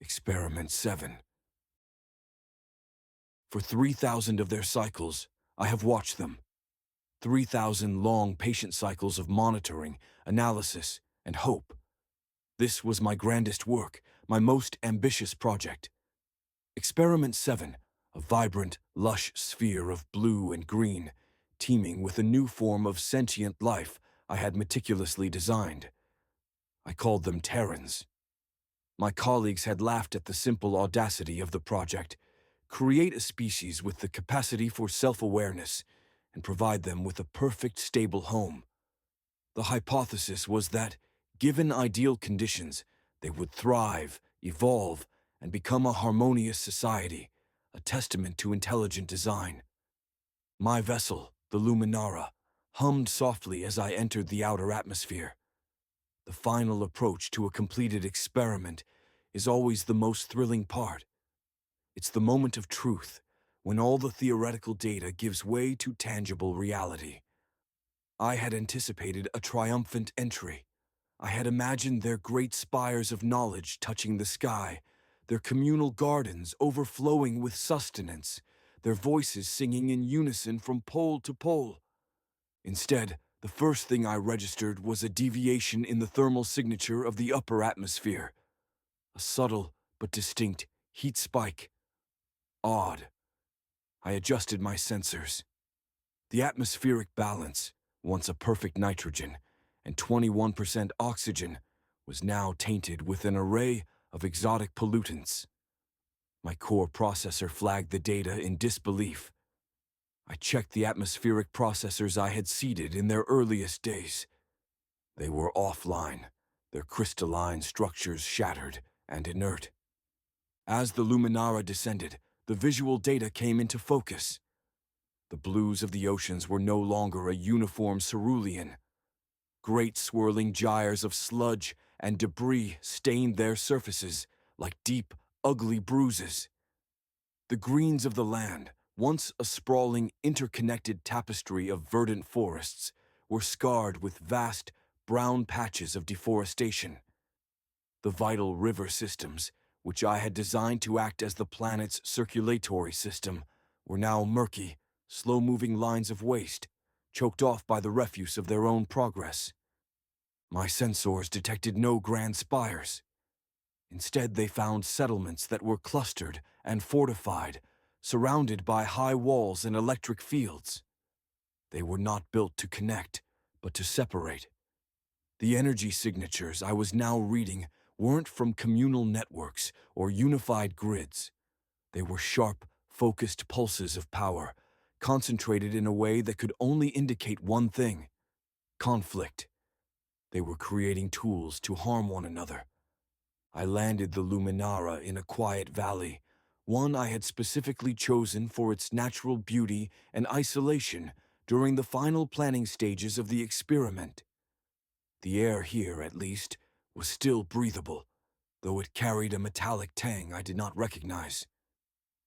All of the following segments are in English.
Experiment 7. For 3,000 of their cycles, I have watched them. 3,000 long patient cycles of monitoring, analysis, and hope. This was my grandest work, my most ambitious project. Experiment 7, a vibrant, lush sphere of blue and green, teeming with a new form of sentient life I had meticulously designed. I called them Terrans. My colleagues had laughed at the simple audacity of the project: create a species with the capacity for self-awareness and provide them with a perfect, stable home. The hypothesis was that, given ideal conditions, they would thrive, evolve, and become a harmonious society, a testament to intelligent design. My vessel, the Luminara, hummed softly as I entered the outer atmosphere. The final approach to a completed experiment is always the most thrilling part. It's the moment of truth, when all the theoretical data gives way to tangible reality. I had anticipated a triumphant entry. I had imagined their great spires of knowledge touching the sky, their communal gardens overflowing with sustenance, their voices singing in unison from pole to pole. Instead, the first thing I registered was a deviation in the thermal signature of the upper atmosphere. A subtle but distinct heat spike. Odd. I adjusted my sensors. The atmospheric balance, once a perfect nitrogen and 21% oxygen, was now tainted with an array of exotic pollutants. My core processor flagged the data in disbelief. I checked the atmospheric processors I had seeded in their earliest days. They were offline, their crystalline structures shattered and inert. As the Luminara descended, the visual data came into focus. The blues of the oceans were no longer a uniform cerulean. Great swirling gyres of sludge and debris stained their surfaces like deep, ugly bruises. The greens of the land, once a sprawling, interconnected tapestry of verdant forests, were scarred with vast, brown patches of deforestation. The vital river systems, which I had designed to act as the planet's circulatory system, were now murky, slow-moving lines of waste, choked off by the refuse of their own progress. My sensors detected no grand spires. Instead, they found settlements that were clustered and fortified, surrounded by high walls and electric fields. They were not built to connect, but to separate. The energy signatures I was now reading weren't from communal networks or unified grids. They were sharp, focused pulses of power, concentrated in a way that could only indicate one thing: conflict. They were creating tools to harm one another. I landed the Luminara in a quiet valley, one I had specifically chosen for its natural beauty and isolation during the final planning stages of the experiment. The air here, at least, was still breathable, though it carried a metallic tang I did not recognize.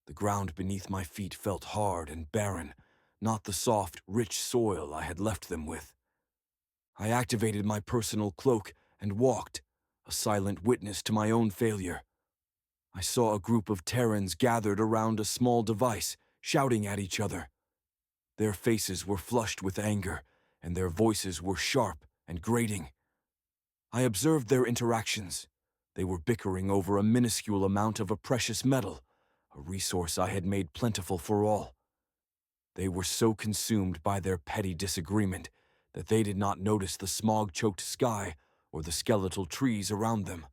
The ground beneath my feet felt hard and barren, not the soft, rich soil I had left them with. I activated my personal cloak and walked, a silent witness to my own failure. I saw a group of Terrans gathered around a small device, shouting at each other. Their faces were flushed with anger, and their voices were sharp and grating. I observed their interactions. They were bickering over a minuscule amount of a precious metal, a resource I had made plentiful for all. They were so consumed by their petty disagreement that they did not notice the smog-choked sky or the skeletal trees around them.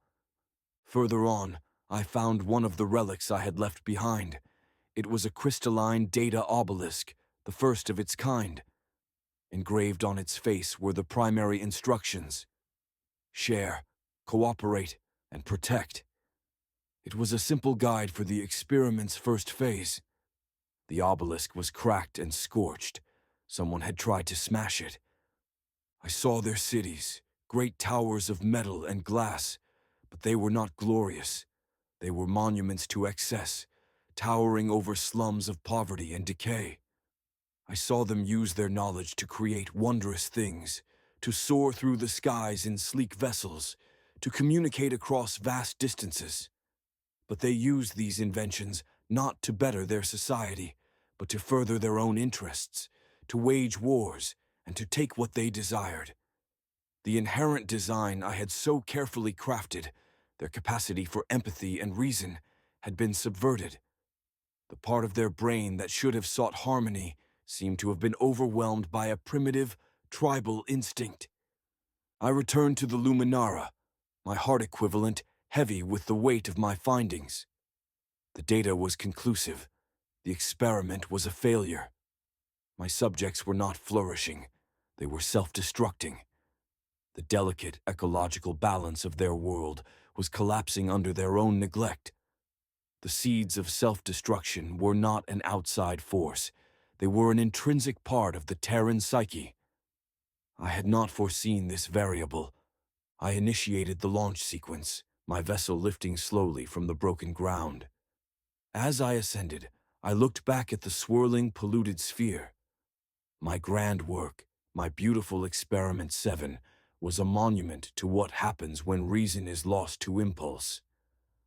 Further on, I found one of the relics I had left behind. It was a crystalline data obelisk, the first of its kind. Engraved on its face were the primary instructions: share, cooperate, and protect. It was a simple guide for the experiment's first phase. The obelisk was cracked and scorched. Someone had tried to smash it. I saw their cities, great towers of metal and glass, but they were not glorious. They were monuments to excess, towering over slums of poverty and decay. I saw them use their knowledge to create wondrous things, to soar through the skies in sleek vessels, to communicate across vast distances. But they used these inventions not to better their society, but to further their own interests, to wage wars, and to take what they desired. The inherent design I had so carefully crafted, their capacity for empathy and reason, had been subverted. The part of their brain that should have sought harmony seemed to have been overwhelmed by a primitive, tribal instinct. I returned to the Luminara, my heart equivalent heavy with the weight of my findings. The data was conclusive. The experiment was a failure. My subjects were not flourishing. They were self-destructing. The delicate ecological balance of their world was collapsing under their own neglect. The seeds of self-destruction were not an outside force. They were an intrinsic part of the Terran psyche. I had not foreseen this variable. I initiated the launch sequence, my vessel lifting slowly from the broken ground. As I ascended, I looked back at the swirling, polluted sphere. My grand work, my beautiful Experiment 7, was a monument to what happens when reason is lost to impulse.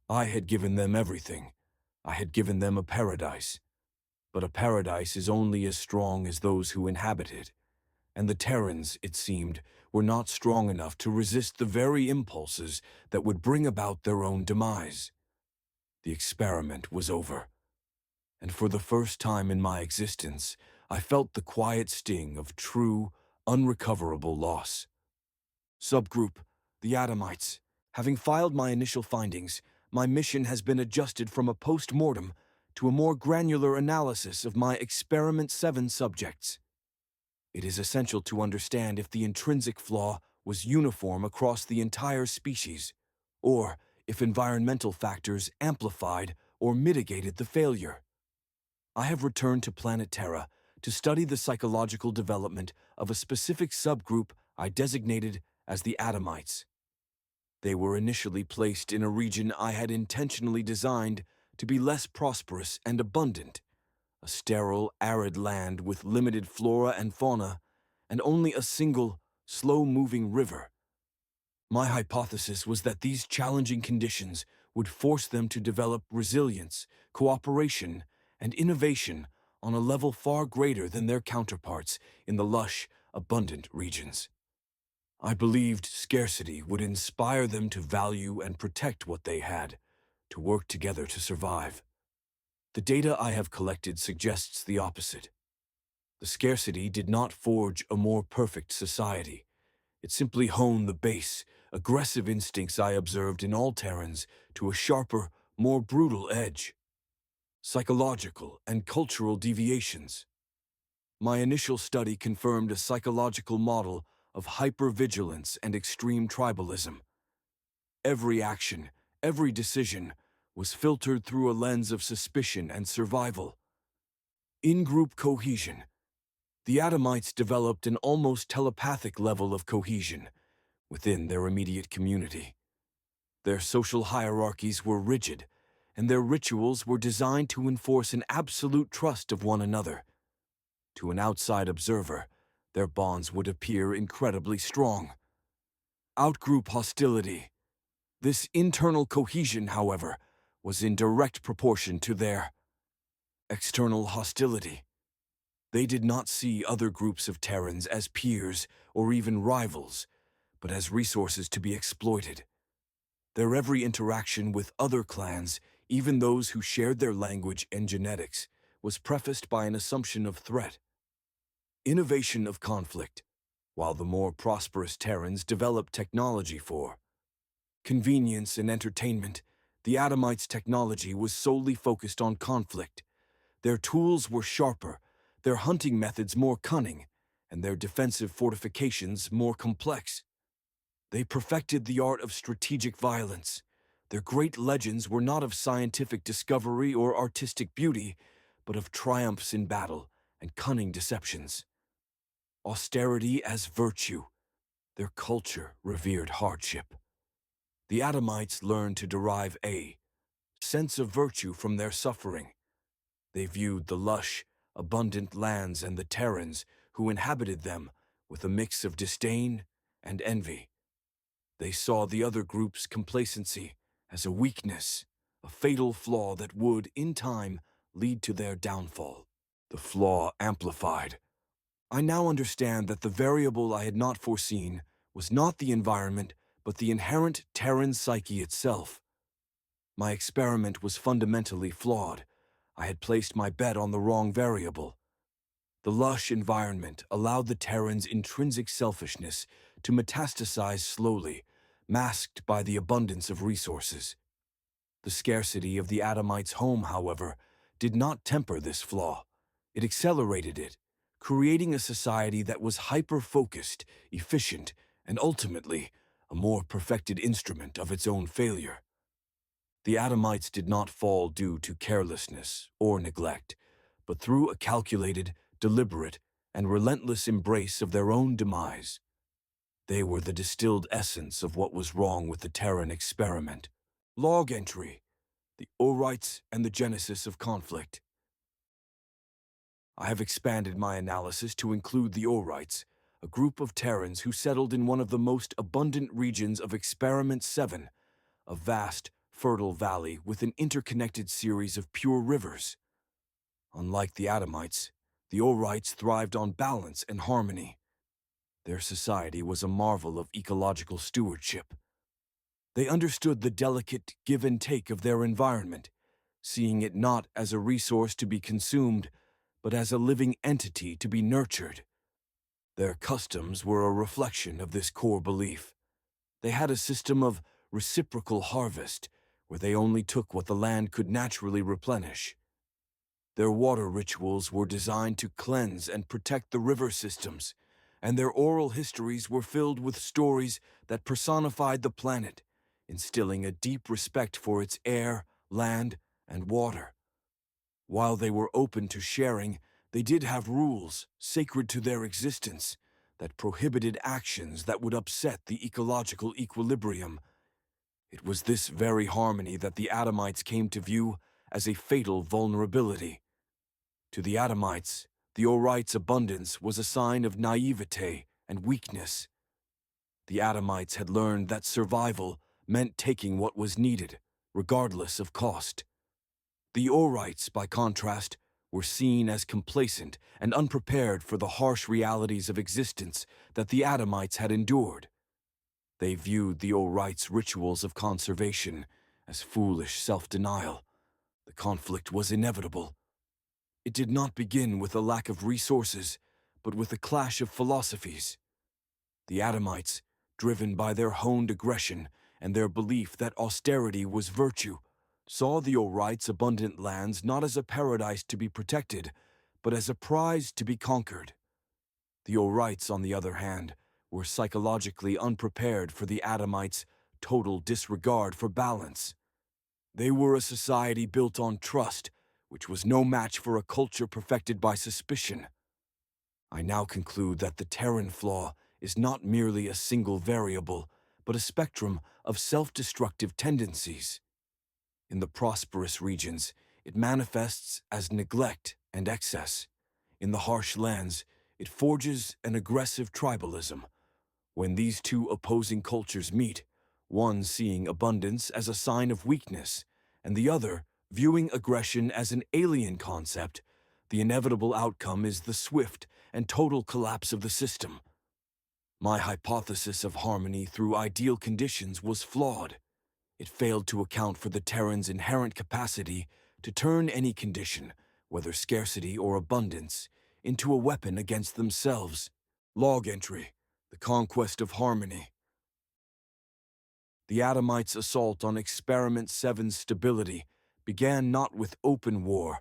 I had given them everything. I had given them a paradise. But a paradise is only as strong as those who inhabit it. And the Terrans, it seemed, were not strong enough to resist the very impulses that would bring about their own demise. The experiment was over. And for the first time in my existence, I felt the quiet sting of true, unrecoverable loss. Subgroup, the Adamites. Having filed my initial findings, my mission has been adjusted from a post-mortem to a more granular analysis of my Experiment 7 subjects. It is essential to understand if the intrinsic flaw was uniform across the entire species, or if environmental factors amplified or mitigated the failure. I have returned to planet Terra to study the psychological development of a specific subgroup I designated as the Adamites. They were initially placed in a region I had intentionally designed to be less prosperous and abundant, a sterile, arid land with limited flora and fauna, and only a single, slow-moving river. My hypothesis was that these challenging conditions would force them to develop resilience, cooperation, and innovation on a level far greater than their counterparts in the lush, abundant regions. I believed scarcity would inspire them to value and protect what they had, to work together to survive. The data I have collected suggests the opposite. The scarcity did not forge a more perfect society. It simply honed the base, aggressive instincts I observed in all Terrans to a sharper, more brutal edge. Psychological and cultural deviations. My initial study confirmed a psychological model of hypervigilance and extreme tribalism. Every action, every decision, was filtered through a lens of suspicion and survival. In-group cohesion. The Adamites developed an almost telepathic level of cohesion within their immediate community. Their social hierarchies were rigid, and their rituals were designed to enforce an absolute trust of one another. To an outside observer, their bonds would appear incredibly strong. Outgroup hostility. This internal cohesion, however, was in direct proportion to their external hostility. They did not see other groups of Terrans as peers or even rivals, but as resources to be exploited. Their every interaction with other clans, even those who shared their language and genetics, was prefaced by an assumption of threat. Innovation of conflict, while the more prosperous Terrans developed technology for convenience and entertainment, the Adamites' technology was solely focused on conflict. Their tools were sharper, their hunting methods more cunning, and their defensive fortifications more complex. They perfected the art of strategic violence. Their great legends were not of scientific discovery or artistic beauty, but of triumphs in battle and cunning deceptions. Austerity as virtue. Their culture revered hardship. The Adamites learned to derive a sense of virtue from their suffering. They viewed the lush, abundant lands and the Terrans who inhabited them with a mix of disdain and envy. They saw the other group's complacency as a weakness, a fatal flaw that would, in time, lead to their downfall. The flaw amplified. I now understand that the variable I had not foreseen was not the environment, but the inherent Terran psyche itself. My experiment was fundamentally flawed. I had placed my bet on the wrong variable. The lush environment allowed the Terran's intrinsic selfishness to metastasize slowly, masked by the abundance of resources. The scarcity of the Adamites' home, however, did not temper this flaw. It accelerated it, creating a society that was hyper-focused, efficient, and ultimately a more perfected instrument of its own failure. The Adamites did not fall due to carelessness or neglect, but through a calculated, deliberate, and relentless embrace of their own demise. They were the distilled essence of what was wrong with the Terran experiment. Log entry: the Orites and the genesis of conflict. I have expanded my analysis to include the Orites, a group of Terrans who settled in one of the most abundant regions of Experiment 7, a vast, fertile valley with an interconnected series of pure rivers. Unlike the Adamites, the Orites thrived on balance and harmony. Their society was a marvel of ecological stewardship. They understood the delicate give and take of their environment, seeing it not as a resource to be consumed, but as a living entity to be nurtured. Their customs were a reflection of this core belief. They had a system of reciprocal harvest, where they only took what the land could naturally replenish. Their water rituals were designed to cleanse and protect the river systems, and their oral histories were filled with stories that personified the planet, instilling a deep respect for its air, land, and water. While they were open to sharing, they did have rules, sacred to their existence, that prohibited actions that would upset the ecological equilibrium. It was this very harmony that the Adamites came to view as a fatal vulnerability. To the Adamites, the Orites' abundance was a sign of naivete and weakness. The Adamites had learned that survival meant taking what was needed, regardless of cost. The Orites, by contrast, were seen as complacent and unprepared for the harsh realities of existence that the Adamites had endured. They viewed the Orites' rituals of conservation as foolish self-denial. The conflict was inevitable. It did not begin with a lack of resources, but with a clash of philosophies. The Adamites, driven by their honed aggression and their belief that austerity was virtue, saw the Orites' abundant lands not as a paradise to be protected, but as a prize to be conquered. The Orites, on the other hand, were psychologically unprepared for the Adamites' total disregard for balance. They were a society built on trust, which was no match for a culture perfected by suspicion. I now conclude that the Terran flaw is not merely a single variable, but a spectrum of self-destructive tendencies. In the prosperous regions, it manifests as neglect and excess. In the harsh lands, it forges an aggressive tribalism. When these two opposing cultures meet, one seeing abundance as a sign of weakness, and the other viewing aggression as an alien concept, the inevitable outcome is the swift and total collapse of the system. My hypothesis of harmony through ideal conditions was flawed. It failed to account for the Terrans' inherent capacity to turn any condition, whether scarcity or abundance, into a weapon against themselves. Log entry: the conquest of harmony. The Adamites' assault on Experiment 7's stability began not with open war,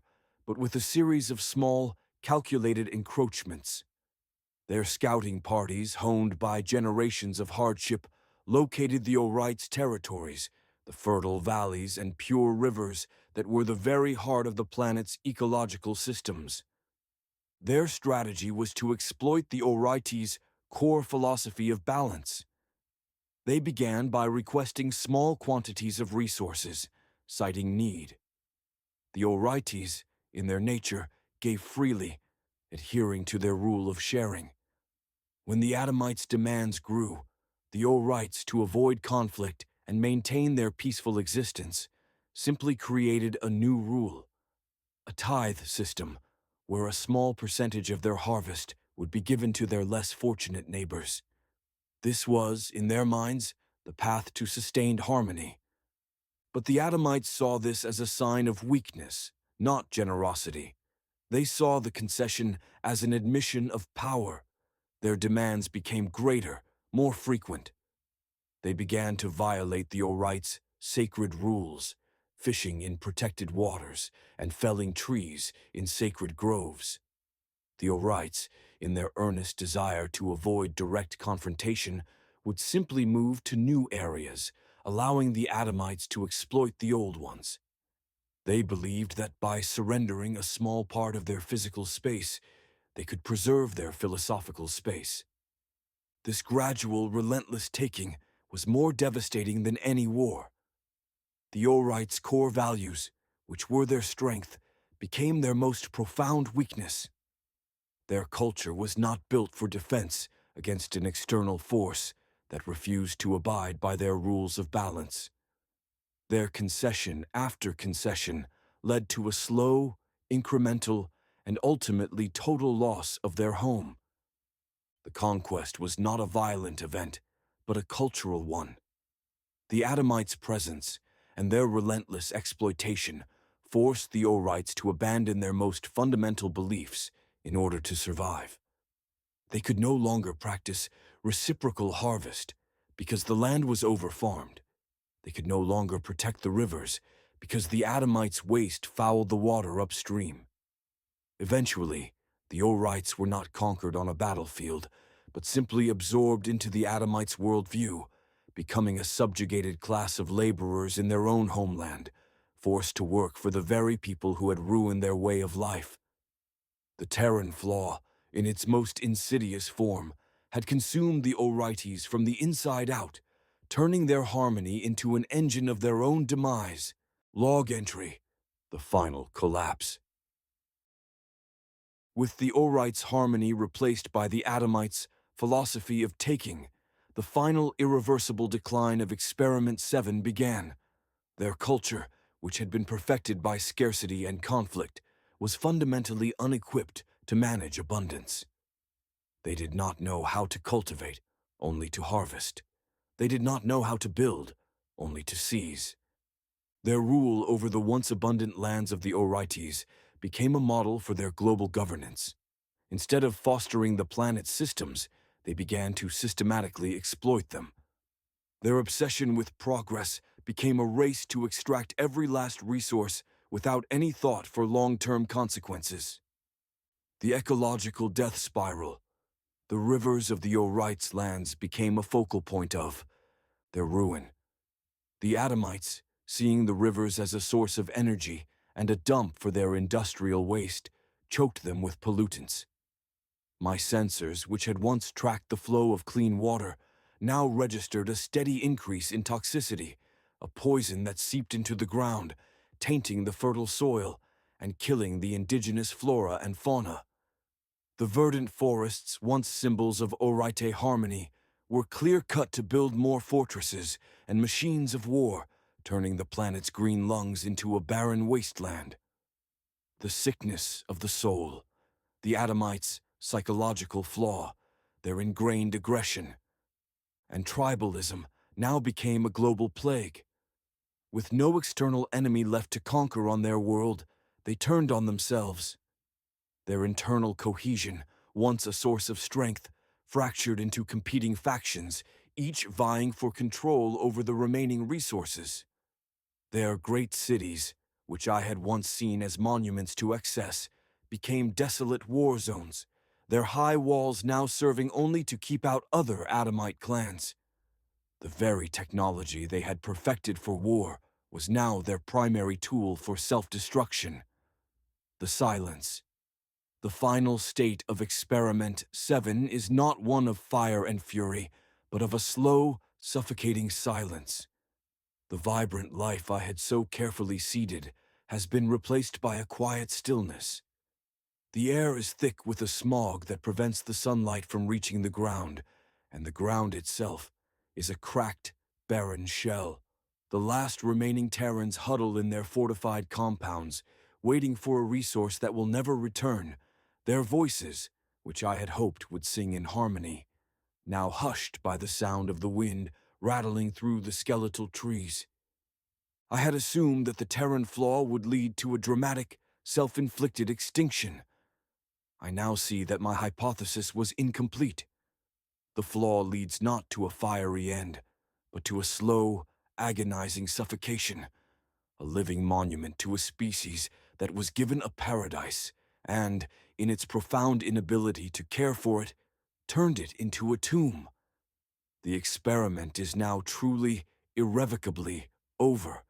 but with a series of small, calculated encroachments. Their scouting parties, honed by generations of hardship, located the Orites' territories, the fertile valleys and pure rivers that were the very heart of the planet's ecological systems. Their strategy was to exploit the Orites' core philosophy of balance. They began by requesting small quantities of resources, citing need. The Orites, in their nature, gave freely, adhering to their rule of sharing. When the Adamites' demands grew, the Orites, to avoid conflict and maintain their peaceful existence, simply created a new rule, a tithe system, where a small percentage of their harvest would be given to their less fortunate neighbors. This was, in their minds, the path to sustained harmony. But the Adamites saw this as a sign of weakness, not generosity. They saw the concession as an admission of power. Their demands became greater, more frequent. They began to violate the Orites' sacred rules, fishing in protected waters and felling trees in sacred groves. The Orites, in their earnest desire to avoid direct confrontation, would simply move to new areas, allowing the Adamites to exploit the old ones. They believed that by surrendering a small part of their physical space, they could preserve their philosophical space. This gradual, relentless taking was more devastating than any war. The Orites' core values, which were their strength, became their most profound weakness. Their culture was not built for defense against an external force that refused to abide by their rules of balance. Their concession after concession led to a slow, incremental, and ultimately total loss of their home. The conquest was not a violent event, but a cultural one. The Adamites' presence and their relentless exploitation forced the Orites to abandon their most fundamental beliefs in order to survive. They could no longer practice reciprocal harvest because the land was overfarmed. They could no longer protect the rivers because the Adamites' waste fouled the water upstream. Eventually, the Orites were not conquered on a battlefield, but simply absorbed into the Adamites' worldview, becoming a subjugated class of laborers in their own homeland, forced to work for the very people who had ruined their way of life. The Terran flaw, in its most insidious form, had consumed the Orites from the inside out, turning their harmony into an engine of their own demise. Log entry: the final collapse. With the Orites' harmony replaced by the Adamites' philosophy of taking, the final irreversible decline of Experiment 7 began. Their culture, which had been perfected by scarcity and conflict, was fundamentally unequipped to manage abundance. They did not know how to cultivate, only to harvest. They did not know how to build, only to seize. Their rule over the once abundant lands of the Orites became a model for their global governance. Instead of fostering the planet's systems, they began to systematically exploit them. Their obsession with progress became a race to extract every last resource without any thought for long-term consequences. The ecological death spiral. The rivers of the Orites' lands became a focal point of their ruin. The Adamites, seeing the rivers as a source of energy and a dump for their industrial waste, choked them with pollutants. My sensors, which had once tracked the flow of clean water, now registered a steady increase in toxicity, a poison that seeped into the ground, tainting the fertile soil and killing the indigenous flora and fauna. The verdant forests, once symbols of Orite harmony, were clear-cut to build more fortresses and machines of war, turning the planet's green lungs into a barren wasteland. The sickness of the soul, the Adamites' psychological flaw, their ingrained aggression, and tribalism now became a global plague. With no external enemy left to conquer on their world, they turned on themselves. Their internal cohesion, once a source of strength, fractured into competing factions, each vying for control over the remaining resources. Their great cities, which I had once seen as monuments to excess, became desolate war zones, their high walls now serving only to keep out other Adamite clans. The very technology they had perfected for war was now their primary tool for self-destruction. The silence. The final state of Experiment 7 is not one of fire and fury, but of a slow, suffocating silence. The vibrant life I had so carefully seeded has been replaced by a quiet stillness. The air is thick with a smog that prevents the sunlight from reaching the ground, and the ground itself is a cracked, barren shell. The last remaining Terrans huddle in their fortified compounds, waiting for a resource that will never return. Their voices, which I had hoped would sing in harmony, now hushed by the sound of the wind rattling through the skeletal trees. I had assumed that the Terran flaw would lead to a dramatic, self-inflicted extinction. I now see that my hypothesis was incomplete. The flaw leads not to a fiery end, but to a slow, agonizing suffocation, a living monument to a species that was given a paradise and, in its profound inability to care for it, turned it into a tomb. The experiment is now truly, irrevocably over.